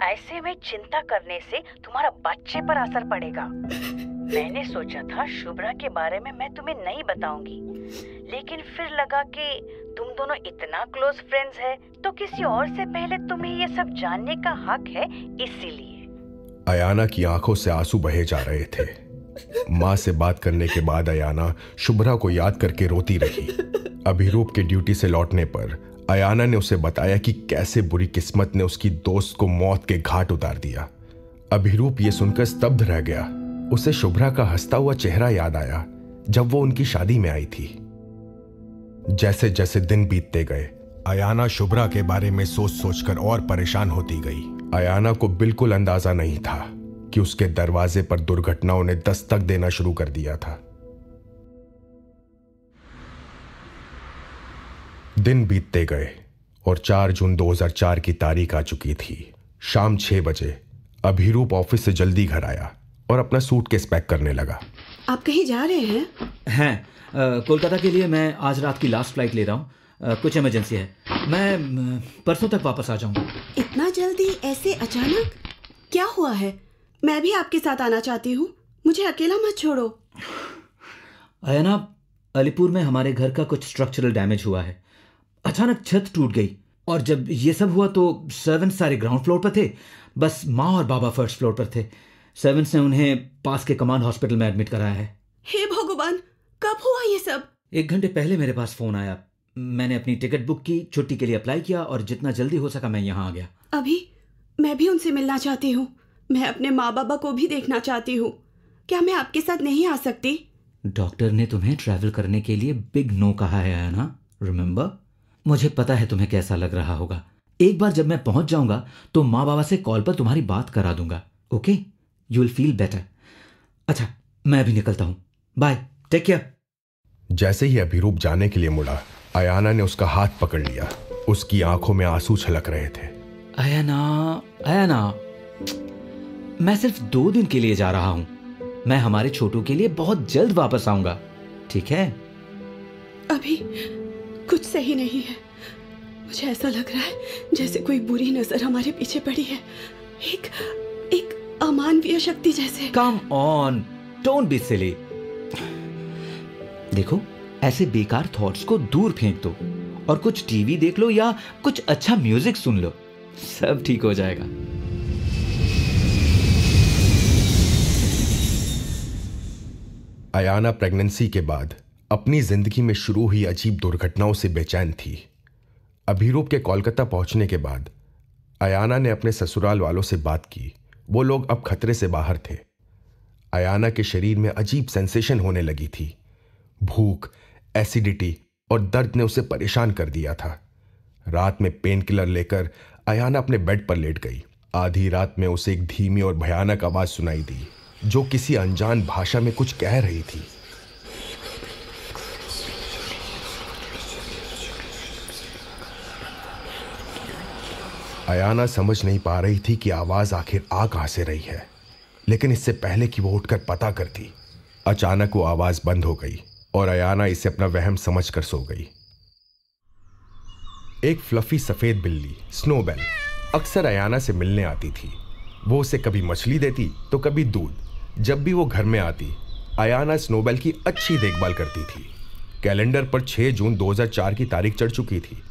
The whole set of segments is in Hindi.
ऐसे में चिंता करने से तुम्हारा बच्चे पर असर पड़ेगा। मैंने सोचा था शुभ्रा के बारे में मैं तुम्हें नहीं बताऊंगी, लेकिन फिर लगा कि तुम दोनों इतना क्लोज फ्रेंड्स है तो किसी और से पहले तुम्हें ये सब जानने का हक है, इसीलिए। अयाना की आंखों से आंसू बहे जा रहे थे। माँ से बात करने के बाद अयाना शुभ्रा को याद करके रोती रही। अभिरूप के ड्यूटी से लौटने पर अयाना ने उसे बताया कि कैसे बुरी किस्मत ने उसकी दोस्त को मौत के घाट उतार दिया। अभिरूप ये सुनकर स्तब्ध रह गया। उसे शुभ्रा का हंसता हुआ चेहरा याद आया जब वो उनकी शादी में आई थी। जैसे जैसे दिन बीतते गए, अयाना शुभ्रा के बारे में सोच सोचकर और परेशान होती गई। अयाना को बिल्कुल अंदाजा नहीं था कि उसके दरवाजे पर दुर्घटनाओं ने दस्तक देना शुरू कर दिया था। दिन बीतते गए और 4 जून 2004 की तारीख आ चुकी थी। शाम 6 बजे अभिरूप ऑफिस से जल्दी घर आया और अपना सूटकेस पैक करने लगा। आप कहीं जा रहे हैं? कोलकाता के लिए मैं आज रात की लास्ट फ्लाइट ले रहा हूँ। कुछ इमरजेंसी है, मैं परसों तक वापस आ जाऊंगा। इतना जल्दी, ऐसे अचानक? क्या हुआ है? मैं भी आपके साथ आना चाहती हूँ, मुझे अकेला मत छोड़ो। अयाना, अलीपुर में हमारे घर का कुछ स्ट्रक्चरल डैमेज हुआ है। अचानक छत टूट गई और जब ये सब हुआ तो सर्वेंट्स सारे ग्राउंड फ्लोर पर थे, बस माँ और बाबा फर्स्ट फ्लोर पर थे। सर्वेंट्स ने उन्हें पास के कमांड हॉस्पिटल में एडमिट कराया है। हे भगवान, कब हुआ ये सब? 1 घंटे पहले मेरे पास फोन आया। मैंने अपनी टिकट बुक की, छुट्टी के लिए अप्लाई किया और जितना जल्दी हो सका मैं यहाँ आ गया। अभी मैं भी उनसे मिलना चाहती हूँ। मैं अपने माँ बाबा को भी देखना चाहती हूँ। क्या मैं आपके साथ नहीं आ सकती? डॉक्टर ने तुम्हें ट्रैवल करने के लिए बिग नो कहा है अयाना, रिमेंबर? मुझे पता है तुम्हें कैसा लग रहा होगा। एक बार जब मैं पहुंच जाऊंगा तो माँ बाबा से कॉल पर तुम्हारी बात करा दूंगा। Okay, you will feel better. अच्छा, मैं अभी निकलता हूं। Bye, take care. जैसे ही अभिरूप जाने के लिए मुड़ा, अयाना ने उसका हाथ पकड़ लिया। उसकी आंखों में आंसू छलक रहे थे। अयाना, मैं सिर्फ 2 दिन के लिए जा रहा हूं। मैं हमारे छोटू के लिए बहुत जल्द वापस आऊंगा, ठीक है? अभी कुछ सही नहीं है। मुझे ऐसा लग रहा है जैसे कोई बुरी नजर हमारे पीछे पड़ी है, एक अमानवीय शक्ति जैसे। Come on, don't be silly. देखो, ऐसे बेकार थॉट्स को दूर फेंक दो और कुछ टीवी देख लो या कुछ अच्छा म्यूजिक सुन लो, सब ठीक हो जाएगा। अयाना प्रेगनेंसी के बाद अपनी जिंदगी में शुरू हुई अजीब दुर्घटनाओं से बेचैन थी। अभिरूप के कोलकाता पहुंचने के बाद अयाना ने अपने ससुराल वालों से बात की। वो लोग अब खतरे से बाहर थे। अयाना के शरीर में अजीब सेंसेशन होने लगी थी। भूख, एसिडिटी और दर्द ने उसे परेशान कर दिया था। रात में पेन किलर लेकर अयाना अपने बेड पर लेट गई। आधी रात में उसे एक धीमी और भयानक आवाज सुनाई दी जो किसी अनजान भाषा में कुछ कह रही थी। अयाना समझ नहीं पा रही थी कि आवाज आखिर आ कहां से रही है, लेकिन इससे पहले कि वो उठकर पता करती, अचानक वो आवाज बंद हो गई और अयाना इसे अपना वहम समझकर सो गई। एक फ्लफी सफेद बिल्ली स्नोबेल अक्सर अयाना से मिलने आती थी। वो उसे कभी मछली देती तो कभी दूध। जब भी वो घर में आती, अयाना स्नोबेल की अच्छी देखभाल करती थी। कैलेंडर पर 6 जून 2004 की तारीख चढ़ चुकी थी।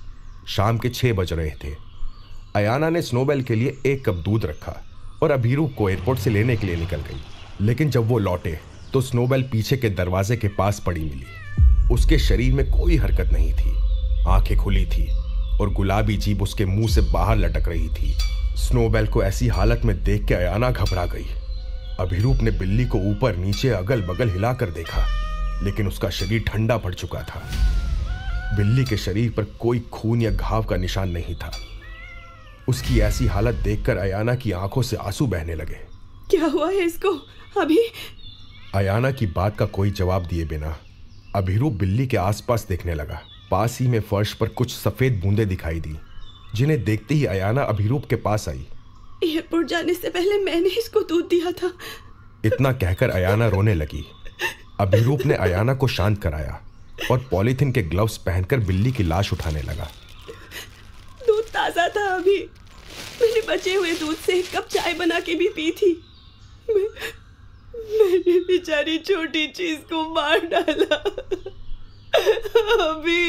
शाम के 6 बज रहे थे। अयाना ने स्नोबेल के लिए 1 कप दूध रखा और अभिरूप को एयरपोर्ट से लेने के लिए निकल गई। लेकिन जब वो लौटे तो स्नोबेल पीछे के दरवाजे के पास पड़ी मिली। उसके शरीर में कोई हरकत नहीं थी, आंखें खुली थी और गुलाबी जीभ उसके मुंह से बाहर लटक रही थी। स्नोबेल को ऐसी हालत में देख के अयाना घबरा गई। अभिरूप ने बिल्ली को ऊपर नीचे अगल बगल हिलाकर देखा, लेकिन उसका शरीर ठंडा पड़ चुका था। बिल्ली के शरीर पर कोई खून या घाव का निशान नहीं था। उसकी ऐसी हालत देखकर अयाना की आंखों से आंसू बहने लगे। क्या हुआ है इसको अभी? अयाना की बात का कोई जवाब दिए बिना अभिरूप बिल्ली के आसपास देखने लगा। पास ही में फर्श पर कुछ सफेद बूंदें दिखाई दी, जिन्हें देखते ही अयाना अभिरूप के पास आई। एयरपोर्ट जाने से पहले मैंने इसको दूध दिया था। इतना कहकर अयाना रोने लगी। अभिरूप ने अयाना को शांत कराया और पॉलीथिन के ग्लव्स पहनकर बिल्ली की लाश उठाने लगा। दूध ताजा था अभी, मैंने बचे हुए दूध से एक कप चाय बना के भी पी थी। मैंने बेचारी छोटी चीज को मार डाला। अभी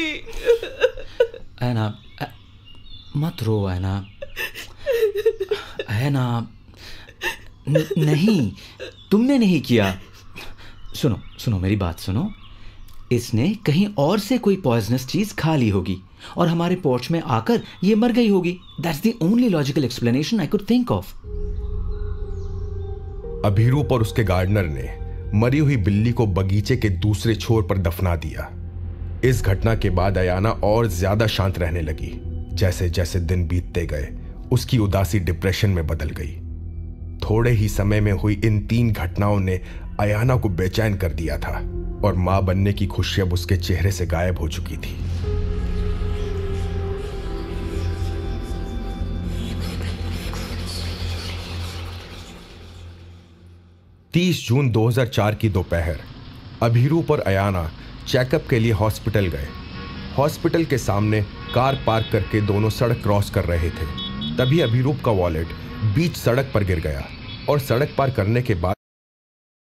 ऐना, मत रो ऐना। ऐना, नहीं, तुमने नहीं किया। सुनो सुनो, मेरी बात सुनो। इसने कहीं और से कोई पॉइजनस चीज खा ली होगी और हमारे पोर्च में आकर ये मर गई होगी। That's the only logical explanation I could think of. Abhirup और उसके गार्डनर ने मरी हुई बिल्ली को बगीचे के दूसरे छोर पर दफना दिया। इस घटना के बाद अयाना और ज्यादा शांत रहने लगी। जैसे जैसे दिन बीतते गए उसकी उदासी डिप्रेशन में बदल गई। थोड़े ही समय में हुई इन 3 घटनाओं ने अयाना को बेचैन कर दिया था और मां बनने की खुशी अब उसके चेहरे से गायब हो चुकी थी। जून 2004 की दोपहर अभिरूप और अयाना चेकअप के लिए हॉस्पिटल गए। हॉस्पिटल के सामने कार पार्क करके दोनों सड़क क्रॉस कर रहे थे। तभी अभिरूप का वॉलेट बीच सड़क पर गिर गया और सड़क पार करने के बाद